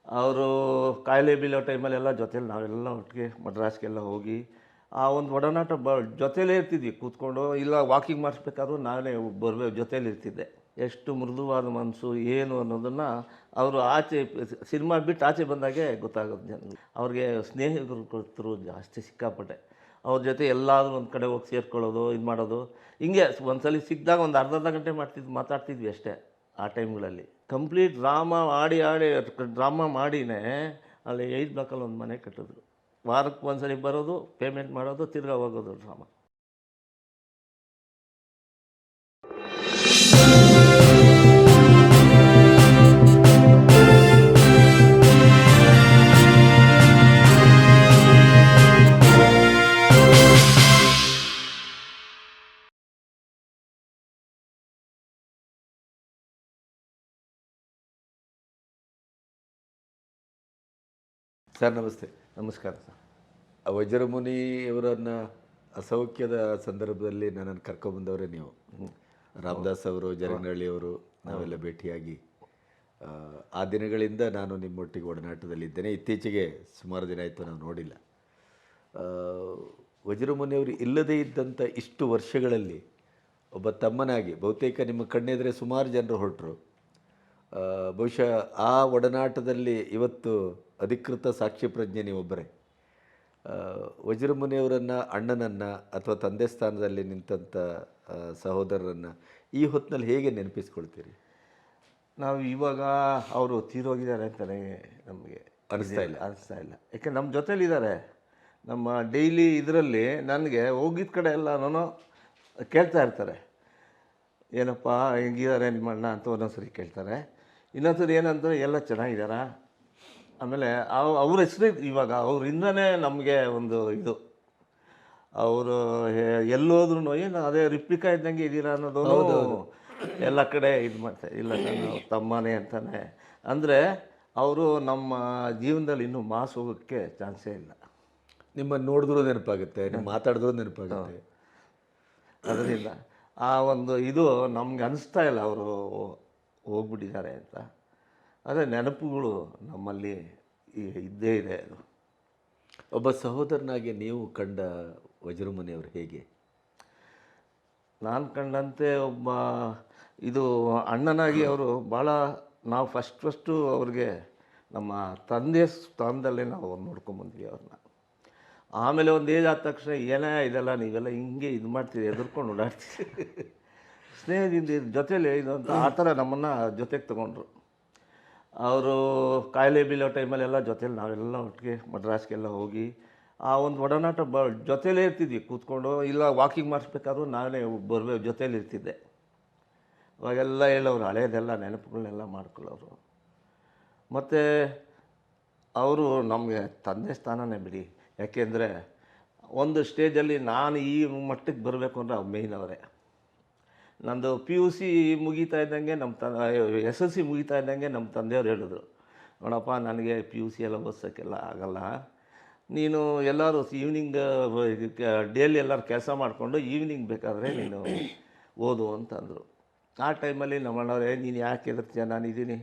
ಅವರು ಕಾಯಿಲೆ ಬೀಳೋ ಟೈಮಲ್ಲೆಲ್ಲ ಜೊತೇಲಿ ನಾವೆಲ್ಲ ಒಟ್ಟಿಗೆ ಮಡ್ರಾಸ್ಗೆಲ್ಲ ಹೋಗಿ ಆ ಒಂದು ಒಡನಾಟ ಜೊತೆಲೇ ಇರ್ತಿದ್ವಿ ಕೂತ್ಕೊಂಡು. ಇಲ್ಲ ವಾಕಿಂಗ್ ಮಾಡಿಸ್ಬೇಕಾದ್ರೂ ನಾನೇ ಜೊತೇಲಿ ಇರ್ತಿದ್ದೆ. ಎಷ್ಟು ಮೃದುವಾದ ಮನಸ್ಸು ಏನು ಅನ್ನೋದನ್ನು ಅವರು ಆಚೆ ಸಿನಿಮಾ ಬಿಟ್ಟು ಆಚೆ ಬಂದಾಗೆ ಗೊತ್ತಾಗೋದು ಜನರಿಗೆ. ಅವ್ರಿಗೆ ಸ್ನೇಹಿತರು ಜಾಸ್ತಿ ಸಿಕ್ಕಾಪಟ್ಟೆ. ಅವ್ರ ಜೊತೆ ಎಲ್ಲಾದರೂ ಒಂದು ಕಡೆ ಹೋಗಿ ಸೇರ್ಕೊಳ್ಳೋದು, ಇದು ಮಾಡೋದು. ಹಿಂಗೆ ಒಂದ್ಸಲ ಸಿಕ್ಕಿದಾಗ ಒಂದು ಅರ್ಧ ಗಂಟೆ ಮಾತಾಡ್ತಿದ್ವಿ ಅಷ್ಟೇ ಆ ಟೈಮ್ಗಳಲ್ಲಿ. ಕಂಪ್ಲೀಟ್ ಡ್ರಾಮಾ ಮಾಡಿನೇ ಅಲ್ಲಿ 8 ಬ್ಲಾಕಲ್ಲಿ ಒಂದು ಮನೆ ಕಟ್ಟಿದ್ರು. ವಾರಕ್ಕೆ ಒಂದ್ಸರಿ ಬರೋದು, ಪೇಮೆಂಟ್ ಮಾಡೋದು, ತಿರ್ಗಾ ಹೋಗೋದು ಡ್ರಾಮಾ. ಸರ್ ನಮಸ್ತೆ. ನಮಸ್ಕಾರ ಸರ್. ವಜ್ರಮುನಿಯವರನ್ನು ಅಸೌಖ್ಯದ ಸಂದರ್ಭದಲ್ಲಿ ನನ್ನನ್ನು ಕರ್ಕೊಂಬಂದವರೇ ನೀವು. ರಾಮದಾಸ್ ಅವರು, ಜರಂಗಳ್ಳಿಯವರು ನಾವೆಲ್ಲ ಭೇಟಿಯಾಗಿ ಆ ದಿನಗಳಿಂದ ನಾನು ನಿಮ್ಮೊಟ್ಟಿಗೆ ಒಡನಾಟದಲ್ಲಿದ್ದೇನೆ. ಇತ್ತೀಚೆಗೆ ಸುಮಾರು ದಿನ ಆಯಿತು ನಾವು ನೋಡಿಲ್ಲ. ವಜ್ರಮುನಿಯವರು ಇಲ್ಲದೇ ಇದ್ದಂಥ ಇಷ್ಟು ವರ್ಷಗಳಲ್ಲಿ ಒಬ್ಬ ತಮ್ಮನಾಗಿ ಬಹುತೇಕ ನಿಮ್ಮ ಕಣ್ಣೆದುರೇ ಸುಮಾರು ಜನರು ಹೊರಟರು. ಬಹುಶಃ ಆ ಒಡನಾಟದಲ್ಲಿ ಇವತ್ತು ಅಧಿಕೃತ ಸಾಕ್ಷಿ ಪ್ರಜ್ಞೆ ನೀವೊಬ್ಬರೇ. ವಜ್ರಮುನಿಯವರನ್ನು, ಅಣ್ಣನನ್ನು ಅಥವಾ ತಂದೆ ಸ್ಥಾನದಲ್ಲಿ ನಿಂತಂಥ ಸಹೋದರರನ್ನು ಈ ಹೊತ್ತಿನಲ್ಲಿ ಹೇಗೆ ನೆನಪಿಸ್ಕೊಳ್ತೀರಿ? ನಾವು ಇವಾಗ ಅವರು ತೀರೋಗಿದ್ದಾರೆ ಅಂತಲೇ ನಮಗೆ ಅನಿಸ್ತಾ ಇಲ್ಲ. ಯಾಕೆ ನಮ್ಮ ಜೊತೇಲಿದ್ದಾರೆ. ನಮ್ಮ ಡೈಲಿ ಇದರಲ್ಲಿ ನನಗೆ ಹೋಗಿದ್ದ ಕಡೆ ಎಲ್ಲ ನಾನು ಕೇಳ್ತಾ ಇರ್ತಾರೆ, ಏನಪ್ಪ ಹೆಂಗಿದ್ದಾರೆ ನಿಮ್ಮ ಅಣ್ಣ ಅಂತ ಒಂದೊಂದ್ಸರಿ ಕೇಳ್ತಾರೆ. ಇನ್ನೊಂದ್ಸರಿ ಏನಂದರೆ ಎಲ್ಲ ಚೆನ್ನಾಗಿದ್ದಾರಾ. ಆಮೇಲೆ ಅವ್ರ ಹೆಸರು ಇವಾಗ ಅವರಿಂದನೇ ನಮಗೆ ಒಂದು ಇದು, ಅವರು ಎಲ್ಲೋದ್ರೂ ಏನು ಅದೇ ರಿಪ್ಲಿಕಾ ಇದ್ದಂಗೆ ಇದ್ದೀರಾ ಅನ್ನೋದು ಎಲ್ಲ ಕಡೆ ಇದು ಮಾಡ್ತಾರೆ. ಇಲ್ಲ ನಾನು ತಮ್ಮನೇ ಅಂತಾನೆ. ಅಂದರೆ ಅವರು ನಮ್ಮ ಜೀವನದಲ್ಲಿ ಇನ್ನೂ ಮಾಸ್ ಹೋಗೋಕ್ಕೆ ಚಾನ್ಸೇ ಇಲ್ಲ. ನಿಮ್ಮನ್ನು ನೋಡಿದ್ರೂ ನೆನಪಾಗುತ್ತೆ, ನೀವು ಮಾತಾಡಿದ್ರೂ ನೆನಪಾಗುತ್ತೆ. ಅದರಿಂದ ಆ ಒಂದು ಇದು ನಮ್ಗೆ ಅನಿಸ್ತಾ ಇಲ್ಲ ಅವರು ಹೋಗ್ಬಿಟ್ಟಿದ್ದಾರೆ ಅಂತ. ಅದೇ ನೆನಪುಗಳು ನಮ್ಮಲ್ಲಿ ಇದ್ದೇ ಇದೆ. ಅದು ಒಬ್ಬ ಸಹೋದರನಾಗಿ ನೀವು ಕಂಡ ವಜ್ರಮುನಿಯವರು ಹೇಗೆ? ನಾನು ಕಂಡಂತೆ ಒಬ್ಬ ಇದು ಅಣ್ಣನಾಗಿ ಅವರು ಭಾಳ, ನಾವು ಫಸ್ಟು ಅವ್ರಿಗೆ ನಮ್ಮ ತಂದೆ ಸ್ಥಾನದಲ್ಲೇ ನಾವು ನೋಡ್ಕೊಂಬಂದ್ವಿ ಅವ್ರನ್ನ. ಆಮೇಲೆ ಒಂದು ಏಜ್ ಆದ ತಕ್ಷಣ ಏನೇ ಇದೆಲ್ಲ ನೀವೆಲ್ಲ ಹಿಂಗೆ ಇದು ಮಾಡ್ತೀರಿ, ಎದುರ್ಕೊಂಡು ಓಡಾಡ್ತೀರಿ, ಸ್ನೇಹದಿಂದ ಜೊತೇಲಿ ಇದು ಅಂತ ಆ ಥರ ನಮ್ಮನ್ನು ಜೊತೆಗೆ ತೊಗೊಂಡ್ರು. ಅವರು ಕಾಯಿಲೆ ಬೀಳೋ ಟೈಮಲ್ಲೆಲ್ಲ ಜೊತೇಲಿ ನಾವೆಲ್ಲ ಒಟ್ಟಿಗೆ ಮಡ್ರಾಸ್ಗೆಲ್ಲ ಹೋಗಿ ಆ ಒಂದು ಒಡನಾಟ ಜೊತೇಲೇ ಇರ್ತಿದ್ವಿ ಕೂತ್ಕೊಂಡು. ಇಲ್ಲ ವಾಕಿಂಗ್ ಮಾಡಿಸ್ಬೇಕಾದ್ರೂ ನಾನೇ ಜೊತೇಲಿ ಇರ್ತಿದ್ದೆ. ಅವಾಗೆಲ್ಲ ಹೇಳೋರು ಹಳೇದೆಲ್ಲ ನೆನಪುಗಳನ್ನೆಲ್ಲ ಮಾಡ್ಕೊಳ್ಳೋರು. ಮತ್ತು ಅವರು ನಮಗೆ ತಂದೆ ಸ್ಥಾನನೇ ಬಿಡಿ. ಯಾಕೆಂದರೆ ಒಂದು ಸ್ಟೇಜಲ್ಲಿ ನಾನು ಈ ಮಟ್ಟಕ್ಕೆ ಬರಬೇಕು ಅಂದರೆ ಅವ್ರು ಮೇಯ್ನ್ ಅವರೇ. ನಂದು PUC ಮುಗೀತಾ ಇದ್ದಂಗೆ SSLC ಮುಗೀತಾ ಇದ್ದಂಗೆ ನಮ್ಮ ತಂದೆಯವ್ರು ಹೇಳಿದ್ರು, ನೋಡಪ್ಪ ನನಗೆ PUC ಎಲ್ಲ ಓದಿಸೋಕ್ಕೆಲ್ಲ ಆಗಲ್ಲ, ನೀನು ಎಲ್ಲರೂ ಈವ್ನಿಂಗ್ ಡೇಲಿ ಎಲ್ಲರೂ ಕೆಲಸ ಮಾಡಿಕೊಂಡು ಈವ್ನಿಂಗ್ ಬೇಕಾದರೆ ನೀನು ಓದು ಅಂತಂದರು. ಆ ಟೈಮಲ್ಲಿ ನಮ್ಮ ಅಣ್ಣವ್ರೆ, ನೀನು ಯಾಕೆ ಎದುರ್ತೀಯ, ನಾನಿದ್ದೀನಿ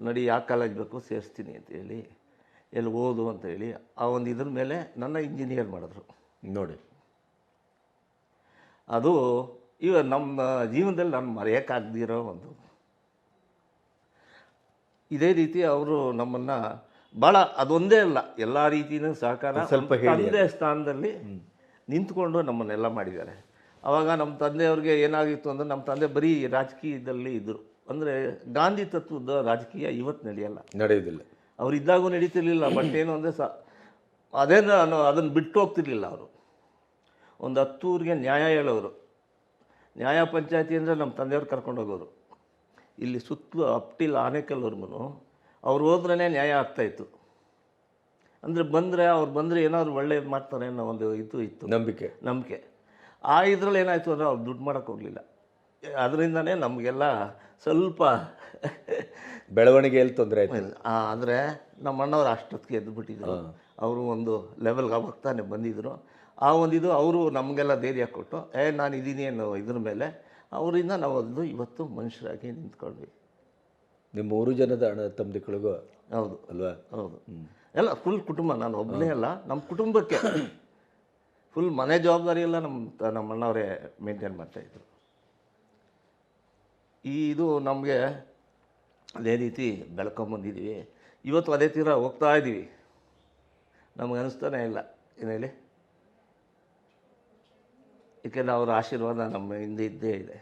ನಡಿ, ಯಾವ ಕಾಲೇಜ್ ಬೇಕು ಸೇರಿಸ್ತೀನಿ ಅಂತೇಳಿ ಎಲ್ಲಿ ಓದು ಅಂತೇಳಿ ಆ ಒಂದು ಇದ್ರ ಮೇಲೆ ನನ್ನ ಇಂಜಿನಿಯರ್ ಮಾಡಿದ್ರು ನೋಡಿ. ಅದು ನಮ್ಮ ಜೀವನದಲ್ಲಿ ನಾನು ಮರೆಯೋಕ್ಕಾಗದಿರೋ ಒಂದು. ಇದೇ ರೀತಿ ಅವರು ನಮ್ಮನ್ನು ಭಾಳ, ಅದೊಂದೇ ಅಲ್ಲ, ಎಲ್ಲ ರೀತಿಯೂ ಸಹಕಾರ, ಸ್ವಲ್ಪ ತಂದೆ ಸ್ಥಾನದಲ್ಲಿ ನಿಂತ್ಕೊಂಡು ನಮ್ಮನ್ನೆಲ್ಲ ಮಾಡಿದ್ದಾರೆ. ಆವಾಗ ನಮ್ಮ ತಂದೆಯವ್ರಿಗೆ ಏನಾಗಿತ್ತು ಅಂದರೆ, ನಮ್ಮ ತಂದೆ ಬರೀ ರಾಜಕೀಯದಲ್ಲಿ ಇದ್ದರು. ಅಂದರೆ ಗಾಂಧಿ ತತ್ವದ ರಾಜಕೀಯ ಇವತ್ತು ನಡೆಯೋದಿಲ್ಲ. ಅವರಿದ್ದಾಗೂ ನಡೀತಿರ್ಲಿಲ್ಲ. ಬಟ್ ಏನು ಅಂದರೆ ಅದನ್ನು ಬಿಟ್ಟು ಹೋಗ್ತಿರ್ಲಿಲ್ಲ ಅವರು. ಒಂದು 10 ಊರಿಗೆ ನ್ಯಾಯ ಹೇಳೋರು. ನ್ಯಾಯ ಪಂಚಾಯತಿ ಅಂದರೆ ನಮ್ಮ ತಂದೆಯವ್ರು ಕರ್ಕೊಂಡು ಹೋಗೋರು. ಇಲ್ಲಿ ಸುತ್ತಲೂ ಅಪ್ಟಿಲ್ ಆನೇಕಲ್ವರ್ಗು ಅವ್ರು ಹೋದ್ರೇ ನ್ಯಾಯ ಆಗ್ತಾಯಿತ್ತು. ಅಂದರೆ ಅವ್ರು ಬಂದರೆ ಏನಾದ್ರು ಒಳ್ಳೇದು ಮಾಡ್ತಾರೆ ಅನ್ನೋ ಒಂದು ಇದು ಇತ್ತು, ನಂಬಿಕೆ. ಆ ಇದರಲ್ಲಿ ಏನಾಯಿತು ಅಂದರೆ ಅವ್ರು ದುಡ್ಡು ಮಾಡೋಕ್ಕೆ ಹೋಗಲಿಲ್ಲ. ಅದರಿಂದನೇ ನಮಗೆಲ್ಲ ಸ್ವಲ್ಪ ಬೆಳವಣಿಗೆಯಲ್ಲಿ ತೊಂದರೆ ಆಯಿತು. ಅಂದರೆ ನಮ್ಮ ಅಣ್ಣವ್ರು ಅಷ್ಟೊತ್ತಿಗೆ ಎದ್ದುಬಿಟ್ಟಿದ್ರು. ಅವರು ಒಂದು ಲೆವೆಲ್ಗೆ ಅವಾಗ ತಾನೇ ಬಂದಿದ್ದರು. ಆ ಒಂದು ಅವರು ನಮಗೆಲ್ಲ ಧೈರ್ಯ ಕೊಟ್ಟು, ನಾನು ಇದ್ದೀನಿ ಅನ್ನೋ ಇದ್ರ ಮೇಲೆ ಅವರಿಂದ ನಾವು ಇವತ್ತು ಮನುಷ್ಯರಾಗಿ ನಿಂತ್ಕೊಂಡ್ವಿ. ನಿಮ್ಮ 3 ಜನದ ಅಣ್ಣ ತಮ್ಮದಿಗಳಿಗೂ ಹೌದು ಅಲ್ವಾ? ಹೌದು. ಎಲ್ಲ ಫುಲ್ ಕುಟುಂಬ, ನಾನು ಒಬ್ಬನೇ ಅಲ್ಲ, ನಮ್ಮ ಕುಟುಂಬಕ್ಕೆ ಫುಲ್ ಮನೆ ಜವಾಬ್ದಾರಿ ಎಲ್ಲ ನಮ್ಮ ಅಣ್ಣವರೇ ಮೇಂಟೈನ್ ಮಾಡ್ತಾಯಿದ್ರು. ಇದು ನಮಗೆ ಅದೇ ರೀತಿ ಬೆಳ್ಕೊಂಬಂದಿದ್ದೀವಿ. ಇವತ್ತು ಅದೇ ತೀರ ಹೋಗ್ತಾ ಇದ್ದೀವಿ. ನಮಗೆ ಅನಿಸ್ತಾನೆ ಇಲ್ಲ ಏನು ಹೇಳಿ, ಏಕೆಂದರೆ ಅವರ ಆಶೀರ್ವಾದ ನಮ್ಮ ಹಿಂದೆ ಇದ್ದೇ ಇದೆ.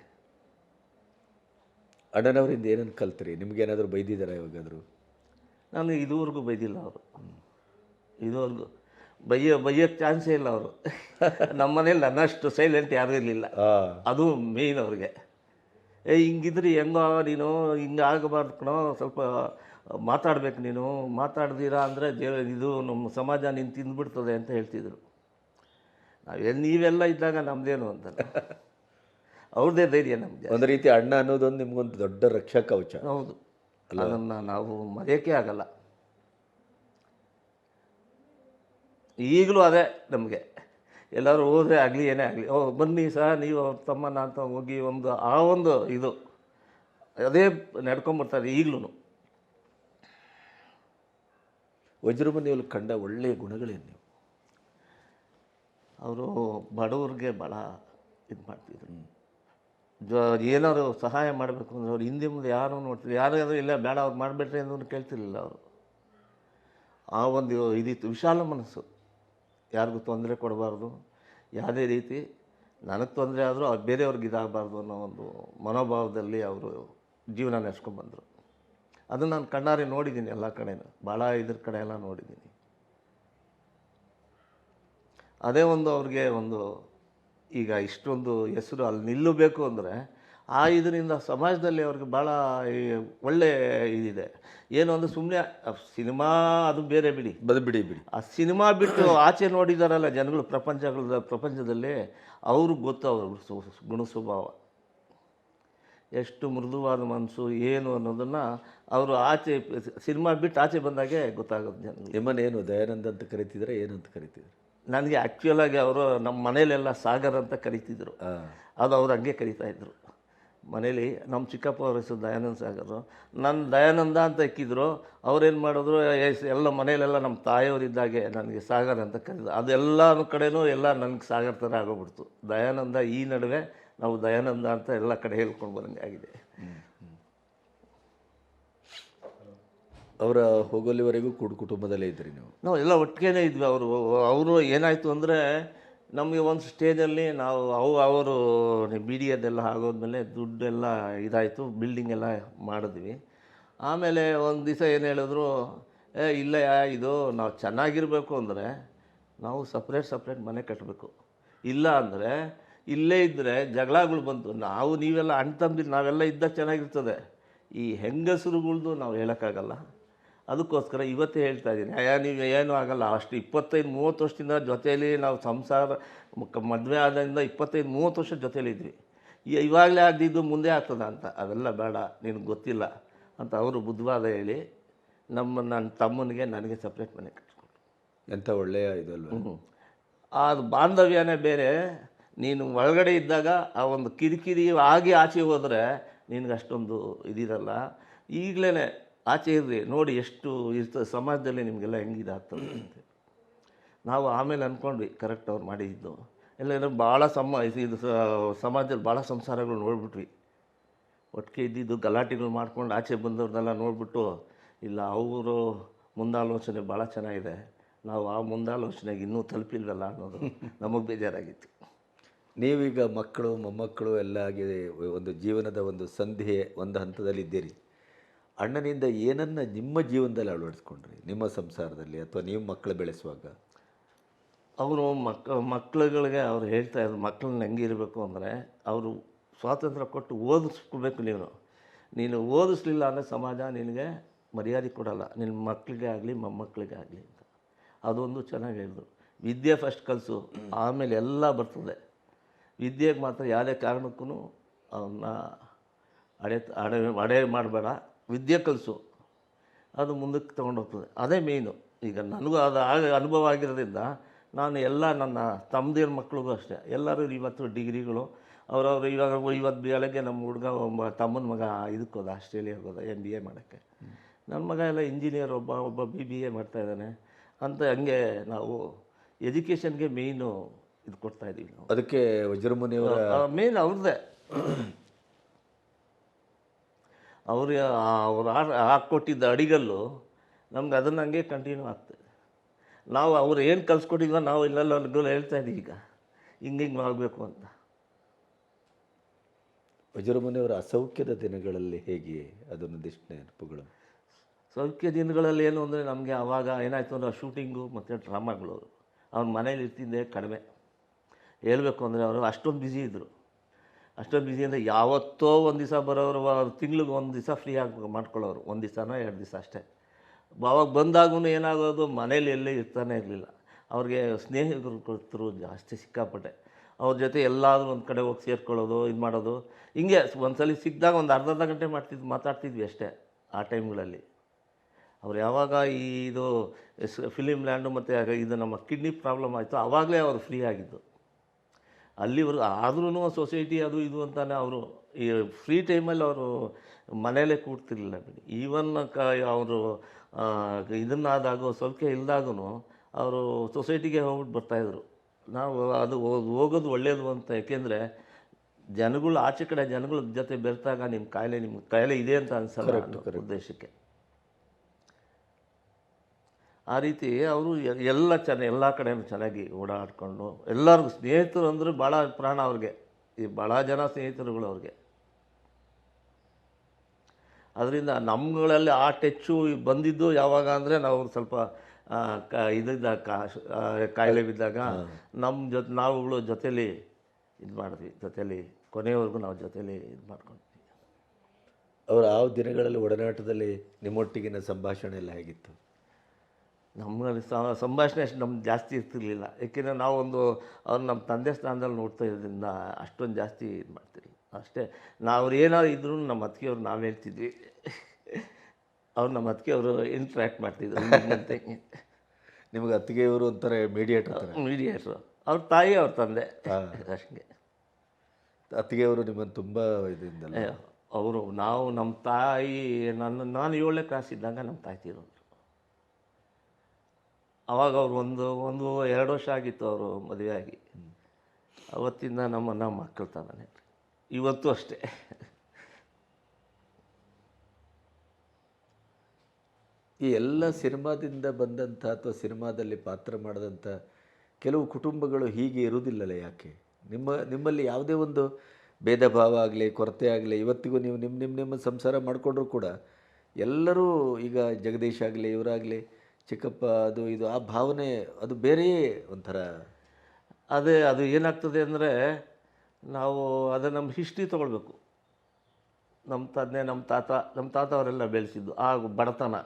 ಅಣ್ಣನವರಿಂದ ಏನನ್ನು ಕಲ್ತ್ರಿ? ನಿಮ್ಗೇನಾದರೂ ಬೈದಿದ್ದಾರಾ ಯಾವಾಗಾದರೂ? ನಾನು ಇದುವರೆಗೂ ಬೈದಿಲ್ಲ ಅವರು. ಇದುವರೆಗೂ ಬೈಯೋಕ್ಕೆ ಚಾನ್ಸೇ ಇಲ್ಲ ಅವರು. ನಮ್ಮ ಮನೇಲಿ ನನ್ನಷ್ಟು ಸೈಲೆಂಟ್ ಯಾರೂ ಇರಲಿಲ್ಲ. ಅದು ಮೇಯ್ನ್ ಅವ್ರಿಗೆ. ಹಿಂಗಿದ್ರಿ ಹೆಂಗೋ ನೀನು, ಹಿಂಗೆ ಆಗಬಾರ್ದು ಕಣೋ, ಸ್ವಲ್ಪ ಮಾತಾಡ್ಬೇಕು ನೀನು, ಮಾತಾಡ್ದಿರಾ ಅಂದರೆ ಇದು ನಮ್ಮ ಸಮಾಜ ನೀನು ತಿಂದುಬಿಡ್ತದೆ ಅಂತ ಹೇಳ್ತಿದ್ರು. ನೀವೆಲ್ಲ ಇದ್ದಾಗ ನಮ್ಮದೇನು ಅಂತ, ಅವ್ರದ್ದೇ ಧೈರ್ಯ ನಮಗೆ. ಒಂದು ರೀತಿ ಅಣ್ಣ ಅನ್ನೋದೊಂದು ನಿಮ್ಗೊಂದು ದೊಡ್ಡ ರಕ್ಷಾ ಕವಚ. ಹೌದು, ಅದನ್ನು ನಾವು ಮರೆಯೋಕ್ಕೆ ಆಗಲ್ಲ. ಈಗಲೂ ಅದೇ ನಮಗೆ. ಎಲ್ಲರೂ ಹೋದರೆ ಆಗಲಿ ಏನೇ ಆಗಲಿ, ಬನ್ನಿ ಸರ್ ನೀವು ಅವ್ರ ತಮ್ಮನ ಅಂತ ಹೋಗಿ ಒಂದು ಇದು ಅದೇ ನಡ್ಕೊಂಬರ್ತಾರೆ ಈಗಲೂ. ವಜ್ರಮುನಿಯಲ್ಲಿ ಕಂಡ ಒಳ್ಳೆಯ ಗುಣಗಳೇನು ನೀವು? ಅವರು ಬಡವ್ರಿಗೆ ಭಾಳ ಇದು ಮಾಡ್ತಿದ್ರು. ಏನಾದ್ರು ಸಹಾಯ ಮಾಡಬೇಕು ಅಂದರೆ ಅವ್ರು ಹಿಂದೆ ಮುಂದೆ ಯಾರು ನೋಡ್ತಿದ್ರು, ಯಾರಾದರೂ ಇಲ್ಲ ಬೇಡ ಅವ್ರು ಮಾಡಿಬಿಟ್ರೆ ಅನ್ನೋದು ಕೇಳ್ತಿರ್ಲಿಲ್ಲ ಅವರು. ಆ ಒಂದು ಇದಿತ್ತು, ವಿಶಾಲ ಮನಸ್ಸು. ಯಾರಿಗೂ ತೊಂದರೆ ಕೊಡಬಾರ್ದು, ಯಾವುದೇ ರೀತಿ ನನಗೆ ತೊಂದರೆ ಆದರೂ ಅವ್ರು ಬೇರೆಯವ್ರಿಗೆ ಇದಾಗಬಾರ್ದು ಅನ್ನೋ ಒಂದು ಮನೋಭಾವದಲ್ಲಿ ಅವರು ಜೀವನ ನಡೆಸ್ಕೊಂಡ್ಬಂದರು. ಅದನ್ನು ನಾನು ಕಣ್ಣಾರೆ ನೋಡಿದ್ದೀನಿ ಎಲ್ಲ ಕಡೆನೂ, ಭಾಳ ಇದ್ರ ಕಡೆ ಎಲ್ಲ ನೋಡಿದ್ದೀನಿ. ಅದೇ ಅವ್ರಿಗೆ ಈಗ ಇಷ್ಟೊಂದು ಹೆಸರು ಅಲ್ಲಿ ನಿಲ್ಲಬೇಕು ಅಂದರೆ ಇದರಿಂದ ಸಮಾಜದಲ್ಲಿ ಅವ್ರಿಗೆ ಭಾಳ ಒಳ್ಳೆಯ ಇದಿದೆ. ಏನು ಅಂದರೆ ಸುಮ್ಮನೆ ಸಿನಿಮಾ ಅದು ಬೇರೆ ಬಿಡಿ, ಬಿಡಿ. ಆ ಸಿನಿಮಾ ಬಿಟ್ಟು ಆಚೆ ನೋಡಿದಾರಲ್ಲ ಜನಗಳು ಪ್ರಪಂಚದಲ್ಲಿ, ಅವ್ರಿಗೆ ಗೊತ್ತು ಅವ್ರ ಗುಣ ಸ್ವಭಾವ ಎಷ್ಟು ಮೃದುವಾದ ಮನಸ್ಸು ಏನು ಅನ್ನೋದನ್ನು ಅವರು ಆಚೆ ಸಿನಿಮಾ ಬಿಟ್ಟು ಆಚೆ ಬಂದಾಗೆ ಗೊತ್ತಾಗೋದು ಜನಗಳು. ನಿಮ್ಮನ್ನೇನು ದಯಾನಂದ ಅಂತ ಕರಿತಿದ್ರೆ, ಏನಂತ ಕರಿತಿದ್ರು? ನನಗೆ ಆ್ಯಕ್ಚುಲಾಗಿ ಅವರು ನಮ್ಮ ಮನೇಲೆಲ್ಲ ಸಾಗರ್ ಅಂತ ಕರಿತಿದ್ರು. ಅದು ಅವ್ರು ಹಂಗೆ ಕರಿತಾಯಿದ್ರು ಮನೇಲಿ. ನಮ್ಮ ಚಿಕ್ಕಪ್ಪ ಅವ್ರ ಹೆಸರು ದಯಾನಂದ ಸಾಗರು, ನನ್ನ ದಯಾನಂದ ಅಂತ ಇಕ್ಕಿದ್ರು. ಅವ್ರೇನು ಮಾಡಿದ್ರು, ಎಲ್ಲ ಮನೇಲೆಲ್ಲ ನಮ್ಮ ತಾಯಿಯವರಿದ್ದಾಗೆ ನನಗೆ ಸಾಗರ್ ಅಂತ ಕರೆದು, ಅದೆಲ್ಲ ಕಡೆನೂ ಎಲ್ಲ ನನಗೆ ಸಾಗರ್ ಥರ ಆಗೋಗ್ಬಿಡ್ತು. ದಯಾನಂದ ಈ ನಡುವೆ ನಾವು ದಯಾನಂದ ಅಂತ ಎಲ್ಲ ಕಡೆ ಹೇಳ್ಕೊಂಡು ಬರೋಂಗೆ ಆಗಿದೆ. ಅವರ ಹೋಗೋಲ್ಲಿವರೆಗೂ ಕುಟುಂಬದಲ್ಲೇ ಇದ್ರಿ ನೀವು? ನಾವು ಎಲ್ಲ ಒಟ್ಟಿಗೆ ಇದ್ವಿ. ಅವರು ಏನಾಯಿತು ಅಂದರೆ ನಮಗೆ ಒಂದು ಸ್ಟೇಜಲ್ಲಿ ಅವರು ಬಿ ಡಿ ಅದೆಲ್ಲ ಆಗೋದ್ಮೇಲೆ ದುಡ್ಡೆಲ್ಲ ಇದಾಯಿತು, ಬಿಲ್ಡಿಂಗ್ ಎಲ್ಲ ಮಾಡಿದ್ವಿ. ಆಮೇಲೆ ಒಂದು ದಿವಸ ಏನು ಹೇಳಿದ್ರು, ಇಲ್ಲ ಇದು ನಾವು ಚೆನ್ನಾಗಿರಬೇಕು ಅಂದರೆ ನಾವು ಸಪ್ರೇಟ್ ಮನೆ ಕಟ್ಟಬೇಕು, ಇಲ್ಲ ಅಂದರೆ ಇಲ್ಲೇ ಇದ್ದರೆ ಜಗಳಗಳು ಬಂತು. ನೀವೆಲ್ಲ ಅಣ್ಣ ತಮ್ಮದಿರು ನಾವೆಲ್ಲ ಇದ್ದಾಗ ಚೆನ್ನಾಗಿರ್ತದೆ, ಈ ಹೆಂಗಸರುಗಳ್ದು ನಾವು ಹೇಳೋಕ್ಕಾಗಲ್ಲ. ಅದಕ್ಕೋಸ್ಕರ ಇವತ್ತೇ ಹೇಳ್ತಾ ಇದ್ದೀನಿ, ನೀವು ಏನೂ ಆಗಲ್ಲ, ಅಷ್ಟು 25-30 ವರ್ಷದಿಂದ ಜೊತೆಯಲ್ಲಿ ನಾವು ಸಂಸಾರ ಮದುವೆ ಆದ್ರಿಂದ 25-30 ವರ್ಷ ಜೊತೆಯಲ್ಲಿದ್ವಿ. ಇವಾಗಲೇ ಆಗದಿದ್ದು ಮುಂದೆ ಆಗ್ತದ ಅಂತ, ಅವೆಲ್ಲ ಬೇಡ, ನಿನಗೆ ಗೊತ್ತಿಲ್ಲ ಅಂತ ಅವರು ಬುದ್ಧವಾದ ಹೇಳಿ ನನ್ನ ತಮ್ಮನಿಗೆ ನನಗೆ ಸಪ್ರೇಟ್ ಮನೆ ಕಟ್ಸ್ಕೊಂಡು. ಎಂಥ ಒಳ್ಳೆಯ ಇದಲ್ವ ಅದು ಬಾಂಧವ್ಯನೇ ಬೇರೆ. ನೀನು ಒಳಗಡೆ ಇದ್ದಾಗ ಆ ಒಂದು ಕಿರಿಕಿರಿ ಆಗಿ ಆಚೆ ಹೋದರೆ ನಿನಗೆ ಅಷ್ಟೊಂದು ಇದಿರಲ್ಲ. ಈಗಲೇ ಆಚೆ ಇರ್ರಿ, ನೋಡಿ ಎಷ್ಟು ಇರ್ತದೆ ಸಮಾಜದಲ್ಲಿ, ನಿಮಗೆಲ್ಲ ಹೆಂಗಿದಾಗ್ತದೆ ಅಂತ. ನಾವು ಆಮೇಲೆ ಅಂದ್ಕೊಂಡ್ವಿ ಕರೆಕ್ಟ್ ಅವ್ರು ಮಾಡಿದ್ದು ಎಲ್ಲ ಭಾಳ ಇದು ಸಮಾಜದಲ್ಲಿ ಭಾಳ ಸಂಸಾರಗಳು ನೋಡಿಬಿಟ್ವಿ. ಒಟ್ಟಿಗೆ ಇದ್ದಿದ್ದು ಗಲಾಟೆಗಳು ಮಾಡ್ಕೊಂಡು ಆಚೆ ಬಂದವ್ರನ್ನೆಲ್ಲ ನೋಡಿಬಿಟ್ಟು, ಇಲ್ಲ ಅವರು ಮುಂದಾಲೋಚನೆ ಭಾಳ ಚೆನ್ನಾಗಿದೆ, ನಾವು ಆ ಮುಂದಾಲೋಚನೆಗೆ ಇನ್ನೂ ತಲುಪಿಲ್ವಲ್ಲ ಅನ್ನೋದು ನಮಗೆ ಬೇಜಾರಾಗಿತ್ತು. ನೀವೀಗ ಮಕ್ಕಳು ಮೊಮ್ಮಕ್ಕಳು ಎಲ್ಲ ಆಗಿ ಒಂದು ಜೀವನದ ಒಂದು ಸಂಧಿಯ ಒಂದು ಹಂತದಲ್ಲಿದ್ದೀರಿ. ಅಣ್ಣನಿಂದ ಏನನ್ನು ನಿಮ್ಮ ಜೀವನದಲ್ಲಿ ಅಳವಡಿಸ್ಕೊಂಡ್ರಿ, ನಿಮ್ಮ ಸಂಸಾರದಲ್ಲಿ ಅಥವಾ ನೀವು ಮಕ್ಕಳು ಬೆಳೆಸುವಾಗ? ಅವರು ಮಕ್ಕಳುಗಳಿಗೆ ಅವ್ರು ಹೇಳ್ತಾಯಿದ್ರು, ಮಕ್ಕಳನ್ನ ಹೆಂಗಿರಬೇಕು ಅಂದರೆ ಅವರು ಸ್ವಾತಂತ್ರ್ಯ ಕೊಟ್ಟು ಓದಿಸ್ಕೋಬೇಕು. ನೀನು ಓದಿಸ್ಲಿಲ್ಲ ಅಂದರೆ ಸಮಾಜ ನಿನಗೆ ಮರ್ಯಾದೆ ಕೊಡಲ್ಲ, ನಿನ್ನ ಮಕ್ಕಳಿಗೆ ಆಗಲಿ ಮೊಮ್ಮಕ್ಕಳಿಗೆ ಆಗಲಿ ಅಂತ. ಅದೊಂದು ಚೆನ್ನಾಗಿ ಹೇಳಿದ್ರು. ವಿದ್ಯೆ ಫಸ್ಟ್ ಕಲಿಸು, ಆಮೇಲೆ ಎಲ್ಲ ಬರ್ತದೆ. ವಿದ್ಯೆಗೆ ಮಾತ್ರ ಯಾವುದೇ ಕಾರಣಕ್ಕೂ ಅವನ್ನ ಅಡೆ ಮಾಡಬೇಡ, ವಿದ್ಯೆ ಕಲಿಸು, ಅದು ಮುಂದಕ್ಕೆ ತೊಗೊಂಡೋಗ್ತದೆ. ಅದೇ ಮೇಯ್ನು. ಈಗ ನನಗೂ ಅದು ಅನುಭವ ಆಗಿರೋದ್ರಿಂದ ನಾನು ಎಲ್ಲ ನನ್ನ ತಮ್ಮದಿರ ಮಕ್ಳಿಗೂ ಅಷ್ಟೇ, ಎಲ್ಲರೂ ಇವತ್ತು ಡಿಗ್ರಿಗಳು ಅವರವರು. ಇವತ್ತು ಬೆಳಗ್ಗೆ ನಮ್ಮ ಹುಡುಗ ತಮ್ಮನ ಮಗ ಇದಕ್ಕೆ ಹೋದ, ಆಸ್ಟ್ರೇಲಿಯಾಗೆ ಹೋದ MBA ಮಾಡೋಕ್ಕೆ. ನನ್ನ ಮಗ ಎಲ್ಲ ಇಂಜಿನಿಯರ್, ಒಬ್ಬ BBA ಮಾಡ್ತಾಯಿದ್ದಾನೆ ಅಂತ. ಹಂಗೆ ನಾವು ಎಜುಕೇಷನ್ಗೆ ಮೇಯ್ನು ಇದು ಕೊಡ್ತಾಯಿದ್ದೀವಿ ನಾವು. ಅದಕ್ಕೆ ವಜ್ರಮುನಿಯವರ ಮೇನ್ ಅವ್ರದ್ದೇ. ಅವ್ರು ಹಾಕ್ಕೊಟ್ಟಿದ್ದ ಅಡಿಗಲ್ಲು ನಮ್ಗೆ ಅದನ್ನು ಹಂಗೆ ಕಂಟಿನ್ಯೂ ಆಗ್ತದೆ. ನಾವು ಅವ್ರು ಏನು ಕಲಿಸ್ಕೊಟ್ಟಿದ್ವೋ ನಾವು ಇಲ್ಲೆಲ್ಲ ಹೇಳ್ತಾ ಇದ್ದೀವಿ ಈಗ ಹಿಂಗೆ ಮಾಡಬೇಕು ಅಂತ. ವಜ್ರಮುನಿಯವರ ಅಸೌಖ್ಯದ ದಿನಗಳಲ್ಲಿ ಹೇಗೆ ಅದೊಂದಿಷ್ಟು ನೆನಪುಗಳು? ಸೌಖ್ಯ ದಿನಗಳಲ್ಲಿ ಏನು ಅಂದರೆ ನಮಗೆ ಆವಾಗ ಏನಾಯಿತು ಅಂದರೆ ಶೂಟಿಂಗು ಮತ್ತು ಡ್ರಾಮಾಗಳು. ಅವ್ರ ಮನೇಲಿ ಇರ್ತಿದ್ದೆ ಕಡಿಮೆ. ಹೇಳಬೇಕು ಅಂದರೆ ಅವರು ಅಷ್ಟೊಂದು ಬ್ಯುಸಿ ಇದ್ದರು. ಅಷ್ಟೊಂದು ಬ್ಯುಸಿ ಅಂದರೆ ಯಾವತ್ತೋ ಒಂದು ದಿವಸ ಬರೋರು, ತಿಂಗ್ಳಿಗೆ ಒಂದು ದಿವಸ ಫ್ರೀ ಆಗಿ ಮಾಡ್ಕೊಳ್ಳೋರು, 1 ದಿವಸನೋ 2 ದಿವಸ ಅಷ್ಟೇ. ಅವಾಗ ಬಂದಾಗೂ ಏನಾಗೋದು, ಮನೇಲಿ ಎಲ್ಲೇ ಇರ್ತಾನೆ ಇರಲಿಲ್ಲ. ಅವ್ರಿಗೆ ಸ್ನೇಹಿತರು ಜಾಸ್ತಿ ಸಿಕ್ಕಾಪಟ್ಟೆ. ಅವ್ರ ಜೊತೆ ಎಲ್ಲಾದರೂ ಒಂದು ಕಡೆ ಹೋಗಿ ಸೇರ್ಕೊಳ್ಳೋದು, ಇದು ಮಾಡೋದು. ಹಿಂಗೆ ಒಂದ್ಸಲ ಸಿಕ್ಕಿದಾಗ ಒಂದು ಅರ್ಧ ಗಂಟೆ ಮಾತಾಡ್ತಿದ್ವಿ ಅಷ್ಟೇ ಆ ಟೈಮ್ಗಳಲ್ಲಿ. ಅವ್ರು ಯಾವಾಗ ಇದು ಫಿಲಿಮ್ ಲ್ಯಾಂಡು ಮತ್ತು ಇದು ನಮ್ಮ ಕಿಡ್ನಿ ಪ್ರಾಬ್ಲಮ್ ಆಯಿತು ಆವಾಗಲೇ ಅವರು ಫ್ರೀ ಆಗಿದ್ದು. ಅಲ್ಲಿವರೆಗೂ ಆದ್ರೂ ಸೊಸೈಟಿ ಅದು ಇದು ಅಂತಾನೆ ಅವರು ಈ ಫ್ರೀ ಟೈಮಲ್ಲಿ ಅವರು ಮನೆಯಲ್ಲೇ ಕೂಡ್ತಿರ್ಲಿಲ್ಲ ಬಿಡಿ. ಈವನ್ ಅವರು ಇದನ್ನಾದಾಗೂ ಸ್ವಲ್ಪ ಇಲ್ದಾಗೂ ಅವರು ಸೊಸೈಟಿಗೆ ಹೋಗ್ಬಿಟ್ಟು ಬರ್ತಾಯಿದ್ರು. ನಾವು ಅದು ಹೋಗೋದು ಒಳ್ಳೆಯದು ಅಂತ. ಯಾಕೆಂದರೆ ಜನಗಳು ಆಚೆ ಕಡೆ ಜನಗಳ ಜೊತೆ ಬೆರೆತಾಗ ನಿಮ್ಮ ಕಾಯಿಲೆ ಇದೆ ಅಂತ ಅನ್ಸಲ್ಲ ಅನ್ನೋ ಉದ್ದೇಶಕ್ಕೆ. ಆ ರೀತಿ ಅವರು ಎಲ್ಲ ಎಲ್ಲ ಕಡೆಯೂ ಚೆನ್ನಾಗಿ ಓಡಾಡಿಕೊಂಡು ಎಲ್ಲರಿಗೂ ಸ್ನೇಹಿತರು ಅಂದರೆ ಭಾಳ ಪ್ರಾಣ ಅವ್ರಿಗೆ. ಈ ಭಾಳ ಜನ ಸ್ನೇಹಿತರುಗಳು ಅವ್ರಿಗೆ. ಅದರಿಂದ ನಮ್ಮಗಳಲ್ಲಿ ಆ ಟೆಚ್ಚು ಬಂದಿದ್ದು ಯಾವಾಗ ಅಂದರೆ ನಾವು ಸ್ವಲ್ಪ ಕಾಯಿಲೆ ಬಿದ್ದಾಗ ನಾವುಗಳು ಜೊತೇಲಿ ಇದು ಮಾಡಿದ್ವಿ. ಜೊತೇಲಿ ಕೊನೆಯವರೆಗೂ ನಾವು ಜೊತೇಲಿ ಇದು ಮಾಡ್ಕೊಂಡ್ವಿ. ಅವರು ಆ ದಿನಗಳಲ್ಲಿ ಒಡನಾಟದಲ್ಲಿ ನಿಮ್ಮೊಟ್ಟಿಗಿನ ಸಂಭಾಷಣೆ ಎಲ್ಲ ಹೇಗಿತ್ತು? ನಮ್ಮಲ್ಲಿ ಸಂಭಾಷಣೆ ಅಷ್ಟು ನಮ್ಗೆ ಜಾಸ್ತಿ ಇರ್ತಿರ್ಲಿಲ್ಲ. ಏಕೆಂದರೆ ನಾವೊಂದು ಅವ್ರು ನಮ್ಮ ತಂದೆ ಸ್ಥಾನದಲ್ಲಿ ನೋಡ್ತಾ ಇರೋದ್ರಿಂದ ಅಷ್ಟೊಂದು ಜಾಸ್ತಿ ಇದು ಮಾಡ್ತಿರ್ಲಿಲ್ಲ ಅಷ್ಟೇ. ಅವ್ರು ಏನಾದ್ರು ಇದ್ರೂ ನಮ್ಮ ಅತ್ತಿಗೆಯವ್ರು ನಾವು ಹೇಳ್ತಿದ್ವಿ. ಅವ್ರು ನಮ್ಮ ಅತ್ತಿಗೆಯವರು ಇಂಟ್ರ್ಯಾಕ್ಟ್ ಮಾಡ್ತಿದ್ರು. ನಿಮಗೆ ಅತ್ತಿಗೆಯವರು ಒಂಥರ ಮೀಡಿಯೇಟ್ರು. ಅವ್ರ ತಾಯಿ ಅವ್ರ ತಂದೆ ಅಷ್ಟೇ. ಅತ್ತಿಗೆಯವರು ನಿಮ್ಮನ್ನು ತುಂಬ ಇದರಿಂದ ಅವರು ನಮ್ಮ ತಾಯಿ ನಾನು 7ನೇ ಕ್ಲಾಸ್ ಇದ್ದಾಗ ನಮ್ಮ ತಾಯಿ ತೀರೋದ್ರು. ಆವಾಗ ಅವರು ಒಂದು 2 ವರ್ಷ ಆಗಿತ್ತು ಅವರು ಮದುವೆ ಆಗಿ. ಅವತ್ತಿಂದ ನಮ್ಮನ್ನು ಮಕ್ಕಳು ತಾನೇ ಇವತ್ತು ಅಷ್ಟೇ. ಈ ಎಲ್ಲ ಸಿನಿಮಾದಿಂದ ಬಂದಂಥ ಅಥವಾ ಸಿನಿಮಾದಲ್ಲಿ ಪಾತ್ರ ಮಾಡಿದಂಥ ಕೆಲವು ಕುಟುಂಬಗಳು ಹೀಗೆ ಇರುವುದಿಲ್ಲಲ್ಲ, ಯಾಕೆ? ನಿಮ್ಮಲ್ಲಿ ಯಾವುದೇ ಒಂದು ಭೇದ ಭಾವ ಆಗಲಿ, ಕೊರತೆ ಆಗಲಿ, ಇವತ್ತಿಗೂ ನೀವು ನಿಮ್ಮ ಸಂಸಾರ ಮಾಡಿಕೊಂಡ್ರೂ ಕೂಡ ಎಲ್ಲರೂ ಈಗ ಜಗದೀಶ್ ಆಗಲಿ, ಇವರಾಗಲಿ, ಚಿಕ್ಕಪ್ಪ, ಅದು ಇದು ಆ ಭಾವನೆ ಅದು ಬೇರೆಯೇ ಒಂಥರ. ಅದು ಏನಾಗ್ತದೆ ಅಂದರೆ ನಾವು ನಮ್ಮ ಹಿಸ್ಟ್ರಿ ತೊಗೊಳ್ಬೇಕು. ನಮ್ಮ ತಂದೆ ನಮ್ಮ ತಾತ ಅವರೆಲ್ಲ ಬೆಳೆಸಿದ್ದು ಆ ಬಡತನ.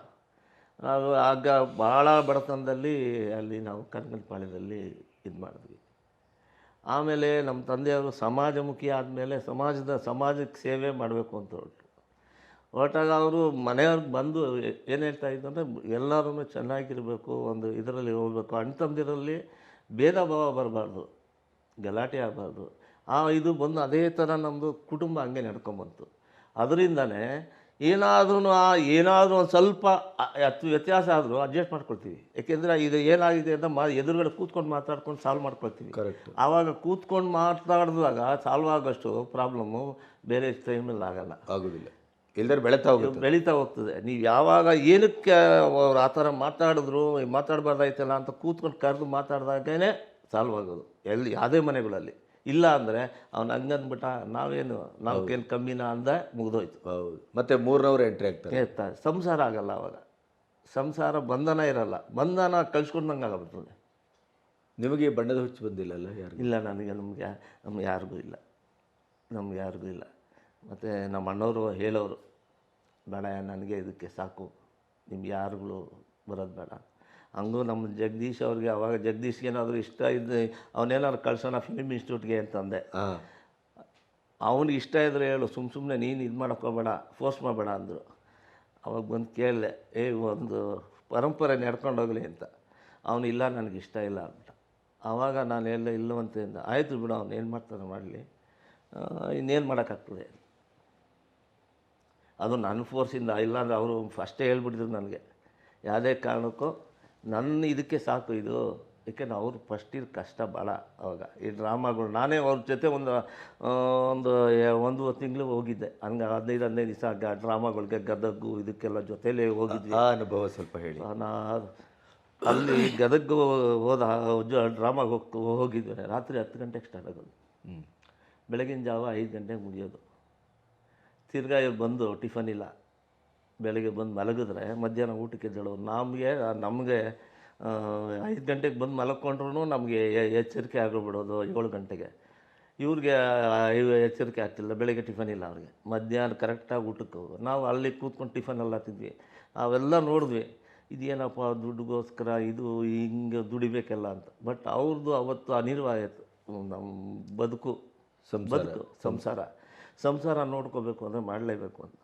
ನಾವು ಆಗ ಭಾಳ ಬಡತನದಲ್ಲಿ ಅಲ್ಲಿ ನಾವು ಕನಕನಪಾಳ್ಯದಲ್ಲಿ ಇದು ಮಾಡಿದ್ವಿ. ಆಮೇಲೆ ನಮ್ಮ ತಂದೆಯವರು ಸಮಾಜಮುಖಿ ಆದಮೇಲೆ ಸಮಾಜಕ್ಕೆ ಸೇವೆ ಮಾಡಬೇಕು ಅಂತ ಹೊರಟಾಗ ಅವರು ಮನೆಯವ್ರಿಗೆ ಬಂದು ಏನು ಹೇಳ್ತಾ ಇದ್ದು ಅಂದರೆ ಎಲ್ಲರೂ ಚೆನ್ನಾಗಿರಬೇಕು, ಒಂದು ಇದರಲ್ಲಿ ಹೋಗ್ಬೇಕು, ಅಣ್ಣ ತಮ್ಮದಿರಲ್ಲಿ ಭೇದ ಭಾವ ಬರಬಾರ್ದು, ಗಲಾಟೆ ಆಗಬಾರ್ದು. ಇದು ಬಂದು ಅದೇ ಥರ ನಮ್ಮದು ಕುಟುಂಬ ಹಂಗೆ ನಡ್ಕೊಂಬಂತು. ಅದರಿಂದನೇ ಏನಾದ್ರೂ ಒಂದು ಸ್ವಲ್ಪ ವ್ಯತ್ಯಾಸ ಆದರೂ ಅಡ್ಜಸ್ಟ್ ಮಾಡ್ಕೊಳ್ತೀವಿ. ಏಕೆಂದರೆ ಇದು ಏನಾಗಿದೆ ಅಂತ ಎದುರುಗಡೆ ಕೂತ್ಕೊಂಡು ಮಾತಾಡ್ಕೊಂಡು ಸಾಲ್ವ್ ಮಾಡ್ಕೊಳ್ತೀವಿ. ಕರೆಕ್ಟ್. ಆವಾಗ ಕೂತ್ಕೊಂಡು ಮಾತಾಡಿದಾಗ ಸಾಲ್ವ್ ಆಗೋಷ್ಟು ಪ್ರಾಬ್ಲಮ್ಮು ಬೇರೆ ಟೈಮಲ್ಲಿ ಆಗೋದಿಲ್ಲ. ಇಲ್ಲದ್ರೆ ಬೆಳೀತಾ ಹೋಗ್ತದೆ. ನೀವು ಯಾವಾಗ ಏನಕ್ಕೆ ಅವ್ರು ಆ ಥರ ಮಾತಾಡಬಾರ್ದಾಯ್ತಲ್ಲ ಅಂತ ಕೂತ್ಕೊಂಡು ಕರೆದು ಮಾತಾಡಿದಾಗೇ ಸಾಲ್ವ್ ಆಗೋದು ಯಾವುದೇ ಮನೆಗಳಲ್ಲಿ. ಇಲ್ಲ ಅಂದರೆ ಅವ್ನು ಹಂಗಂದ್ಬಿಟ್ಟ ನಾವೇನು ಕಮ್ಮಿನ ಅಂದ ಮುಗಿದೋಯ್ತು. ಹೌದು. ಮತ್ತು 3ರವರು ಎಂಟ್ರಿ ಆಗ್ತಾರೆ. ಸಂಸಾರ ಆಗಲ್ಲ ಆವಾಗ. ಸಂಸಾರ ಬಂಧನ ಇರಲ್ಲ, ಬಂಧನ ಕಳ್ಸ್ಕೊಂಡಂಗೆ ಆಗಬಿಡ್ತದೆ. ನಿಮಗೆ ಬಣ್ಣದ ಹುಚ್ಚು ಬಂದಿಲ್ಲಲ್ಲ? ಯಾರು ಇಲ್ಲ, ನಮ್ಗೆ ಯಾರಿಗೂ ಇಲ್ಲ. ಮತ್ತು ನಮ್ಮ ಅಣ್ಣವರು ಹೇಳೋರು, ಬೇಡ ನನಗೆ ಇದಕ್ಕೆ ಸಾಕು, ನಿಮ್ಗೆ ಯಾರುಗಳು ಬರೋದು ಬೇಡ. ಹಂಗೂ ನಮ್ಮ ಜಗದೀಶ್ ಅವ್ರಿಗೆ ಅವಾಗ ಜಗದೀಶ್ಗೆ ಏನಾದರೂ ಇಷ್ಟ ಇದ್ದು ಅವನೇನಾದ್ರು ಕಳ್ಸೋಣ ಫಿಲಿಮ್ ಇನ್ಸ್ಟಿಟ್ಯೂಟ್ಗೆ ಅಂತಂದೆ. ಅವನಿಗೆ ಇಷ್ಟ ಇದ್ರೆ ಹೇಳು, ಸುಮ್ಮನೆ ನೀನು ಇದು ಮಾಡೋಕ್ಕೋಗ್ಬೇಡ, ಫೋರ್ಸ್ ಮಾಡಬೇಡ ಅಂದರು. ಅವಾಗ ಬಂದು ಕೇಳಿದೆ, ಒಂದು ಪರಂಪರೆ ನಡ್ಕೊಂಡು ಹೋಗಲಿ ಅಂತ. ಅವನು ಇಲ್ಲ, ನನಗಿಷ್ಟ ಇಲ್ಲ ಅಂತ. ಆವಾಗ ನಾನು ಇಲ್ಲವಂತೆಯಿಂದ ಆಯಿತು ಬಿಡು, ಅವನು ಏನು ಮಾಡ್ತಾನೆ ಮಾಡಲಿ, ಇನ್ನೇನು ಮಾಡೋಕ್ಕಾಗ್ತದೆ. ಅದು ನನ್ನ ಫೋರ್ಸಿಂದ, ಇಲ್ಲಾಂದ್ರೆ ಅವರು ಫಸ್ಟೇ ಹೇಳ್ಬಿಟ್ಟಿದ್ರು ನನಗೆ, ಯಾವುದೇ ಕಾರಣಕ್ಕೂ ನನ್ನ ಇದಕ್ಕೆ ಸಾಕು ಇದು. ಏಕೆಂದ್ರೆ ಅವ್ರು ಫಸ್ಟಿದ್ದು ಕಷ್ಟ ಭಾಳ ಅವಾಗ ಈ ಡ್ರಾಮಾಗಳು. ನಾನೇ ಅವ್ರ ಜೊತೆ ಒಂದು ತಿಂಗಳು ಹೋಗಿದ್ದೆ, ಹಂಗೆ 15 ದಿವಸ ಡ್ರಾಮಾಗಳಿಗೆ, ಗದಗು ಇದಕ್ಕೆಲ್ಲ ಜೊತೆಲೇ ಹೋಗಿದ್ವಿ. ಆ ಅನುಭವ ಸ್ವಲ್ಪ ಹೇಳಿ. ನಾ ಅಲ್ಲಿ ಗದಗ ಹೋದ ಡ್ರಾಮಾಗೆ ಹೋಗಿದ್ವಿ. ರಾತ್ರಿ 10 ಗಂಟೆಗೆ ಸ್ಟಾರ್ಟ್ ಆಗೋದು, ಬೆಳಗಿನ ಜಾವ 5 ಗಂಟೆಗೆ ಮುಗಿಯೋದು. ತಿರ್ಗಾ ಇವ್ರು ಬಂದು ಟಿಫನ್ ಇಲ್ಲ, ಬೆಳಗ್ಗೆ ಬಂದು ಮಲಗಿದ್ರೆ ಮಧ್ಯಾಹ್ನ ಊಟಕ್ಕೆ ಎದ್ದೇಳೋರು. ನಮಗೆ 5 ಗಂಟೆಗೆ ಬಂದು ಮಲ್ಕೊಂಡ್ರು ನಮಗೆ ಎಚ್ಚರಿಕೆ ಆಗೋಗ್ಬಿಡೋದು 7 ಗಂಟೆಗೆ. ಇವ್ರಿಗೆ ಎಚ್ಚರಿಕೆ ಆಗ್ತಿಲ್ಲ, ಬೆಳಗ್ಗೆ ಟಿಫನ್ ಇಲ್ಲ ಅವ್ರಿಗೆ. ಮಧ್ಯಾಹ್ನ ಕರೆಕ್ಟಾಗಿ ಊಟಕ್ಕೆ ಹೋಗೋ. ನಾವು ಅಲ್ಲಿ ಕೂತ್ಕೊಂಡು ಟಿಫನ್ ಎಲ್ಲ ತಿಂದ್ವಿ. ಅವೆಲ್ಲ ನೋಡಿದ್ವಿ, ಇದೇನಪ್ಪ ದುಡ್ಡುಗೋಸ್ಕರ ಇದು ಹಿಂಗೆ ದುಡಿಬೇಕೆಲ್ಲ ಅಂತ. ಬಟ್ ಅವ್ರದ್ದು ಅವತ್ತು ಅನಿವಾರ್ಯ ಆಯಿತು. ನಮ್ಮ ಬದುಕು ಸಂಸಾರ ನೋಡ್ಕೋಬೇಕು ಅಂದರೆ ಮಾಡಲೇಬೇಕು ಅಂತ.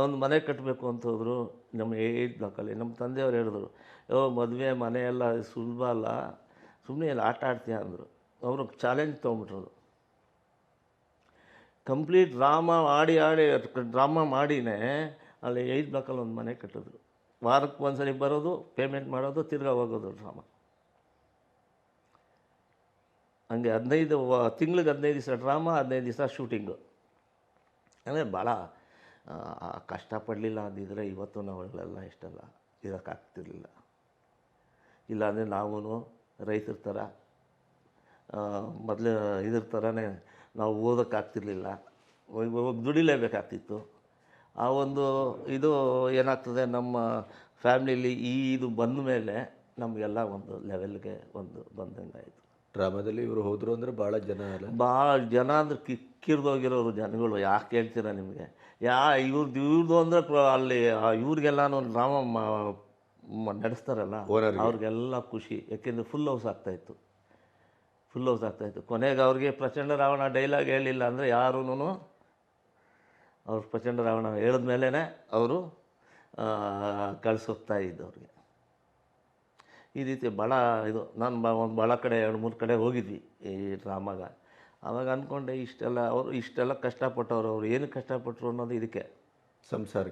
ಒಂದು ಮನೆ ಕಟ್ಟಬೇಕು ಅಂತ ಹೋದರು. ನಮ್ಮ 8 ಬ್ಲಾಕಲ್ಲಿ ನಮ್ಮ ತಂದೆಯವ್ರು ಹೇಳಿದ್ರು, ಮದುವೆ ಮನೆಯೆಲ್ಲ ಸುಲಭ ಅಲ್ಲ, ಸುಮ್ಮನೆ ಎಲ್ಲ ಆಟ ಆಡ್ತೀಯ ಅಂದರು. ಅವರು ಚಾಲೆಂಜ್ ತೊಗೊಂಬಿಟ್ರು. ಕಂಪ್ಲೀಟ್ ಡ್ರಾಮಾ ಮಾಡಿನೇ ಅಲ್ಲಿ 5 ಬ್ಲಾಕಲ್ಲಿ ಒಂದು ಮನೆ ಕಟ್ಟಿದ್ರು. ವಾರಕ್ಕೆ ಒಂದ್ಸರಿ ಬರೋದು, ಪೇಮೆಂಟ್ ಮಾಡೋದು, ತಿರ್ಗಾ ಹೋಗೋದು ಡ್ರಾಮಾ. ಹಂಗೆ 15 ತಿಂಗ್ಳಿಗೆ 15 ದಿವಸ ಡ್ರಾಮಾ, 15 ದಿವಸ ಶೂಟಿಂಗು. ಅಂದರೆ ಭಾಳ ಕಷ್ಟಪಡಲಿಲ್ಲ ಅಂದಿದ್ರೆ ಇವತ್ತು ನಾವುಗಳೆಲ್ಲ ಇಷ್ಟೆಲ್ಲ ಇರೋಕ್ಕಾಗ್ತಿರ್ಲಿಲ್ಲ. ಇಲ್ಲಾಂದರೆ ನಾವು ರೈತರ ಥರ ಮೊದಲು ಇದ್ರ ಥರನೇ ನಾವು ಓದೋಕ್ಕಾಗ್ತಿರ್ಲಿಲ್ಲ, ದುಡಿಲೇಬೇಕಾಗ್ತಿತ್ತು. ಆ ಒಂದು ಇದು ಏನಾಗ್ತದೆ, ನಮ್ಮ ಫ್ಯಾಮ್ಲಿಲಿ ಇದು ಬಂದ ಮೇಲೆ ನಮಗೆಲ್ಲ ಒಂದು ಲೆವೆಲ್ಗೆ ಬಂದಂಗೆ ಆಯಿತು. ಡ್ರಾಮಾದಲ್ಲಿ ಇವರು ಹೋದರು ಅಂದರೆ ಭಾಳ ಜನ ಅಂದರೆ ಕಿರ್ದೋಗಿರೋರು ಜನಗಳು. ಯಾಕೆ ಹೇಳ್ತೀರಾ ನಿಮಗೆ, ಇವ್ರದ್ದು ಅಂದರೆ ಅಲ್ಲಿ ಇವ್ರಿಗೆಲ್ಲನೂ ಡ್ರಾಮಾ ನಡೆಸ್ತಾರಲ್ಲ ಅವ್ರಿಗೆಲ್ಲ ಖುಷಿ. ಯಾಕೆಂದರೆ ಫುಲ್ ಹೌಸ್ ಆಗ್ತಾಯಿತ್ತು. ಕೊನೆಗೆ ಅವ್ರಿಗೆ ಪ್ರಚಂಡ ರಾವಣ ಡೈಲಾಗ್ ಹೇಳಿಲ್ಲ ಅಂದರೆ ಯಾರೂ ಅವ್ರು ಪ್ರಚಂಡ ರಾವಣ ಹೇಳಿದ ಮೇಲೇ ಅವರು ಕಳಿಸೋಗ್ತಾ ಇದ್ದು ಅವ್ರಿಗೆ. ಈ ರೀತಿ ಭಾಳ ಇದು. ನಾನು ಭಾಳ ಕಡೆ 2-3 ಕಡೆ ಹೋಗಿದ್ವಿ ಈ ಡ್ರಾಮಾಗ. ಆವಾಗ ಅಂದ್ಕೊಂಡೆ ಇಷ್ಟೆಲ್ಲ ಕಷ್ಟಪಟ್ಟವ್ರು. ಅವ್ರು ಏನು ಕಷ್ಟಪಟ್ಟರು ಅನ್ನೋದು ಇದಕ್ಕೆ,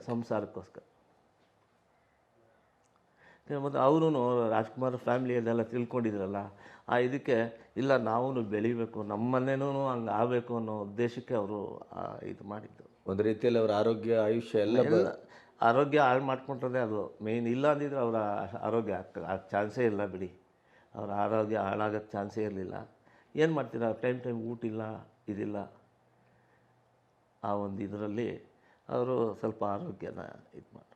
ಸಂಸಾರಕ್ಕೋಸ್ಕರ. ಮತ್ತು ಅವರು ರಾಜ್ಕುಮಾರ್ ಫ್ಯಾಮ್ಲಿಯಲ್ಲೆಲ್ಲ ತಿಳ್ಕೊಂಡಿದ್ರಲ್ಲ, ಆ ಇದಕ್ಕೆ ಇಲ್ಲ ನಾವು ಬೆಳಿಬೇಕು, ನಮ್ಮ ಮನೇನೂ ಹಂಗೆ ಆಗಬೇಕು ಅನ್ನೋ ಉದ್ದೇಶಕ್ಕೆ ಅವರು ಇದು ಮಾಡಿದ್ದು. ಒಂದು ರೀತಿಯಲ್ಲಿ ಅವರ ಆರೋಗ್ಯ, ಆಯುಷ್ಯ ಎಲ್ಲ ಆರೋಗ್ಯ ಹಾಳು ಮಾಡ್ಕೊಂಡ್ರೆ ಅದು ಮೇಯ್ನ್. ಇಲ್ಲ ಅಂದಿದ್ರೆ ಅವರ ಆರೋಗ್ಯ ಚಾನ್ಸೇ ಇಲ್ಲ ಬಿಡಿ. ಅವರ ಆರೋಗ್ಯ ಹಾಳಾಗೋಕ್ಕೆ ಚಾನ್ಸೇ ಇರಲಿಲ್ಲ. ಏನು ಮಾಡ್ತೀರಾ, ಟೈಮ್ ಊಟ ಇಲ್ಲ, ಇದಿಲ್ಲ. ಆ ಒಂದು ಇದರಲ್ಲಿ ಅವರು ಸ್ವಲ್ಪ ಆರೋಗ್ಯನ ಇದು ಮಾಡಿ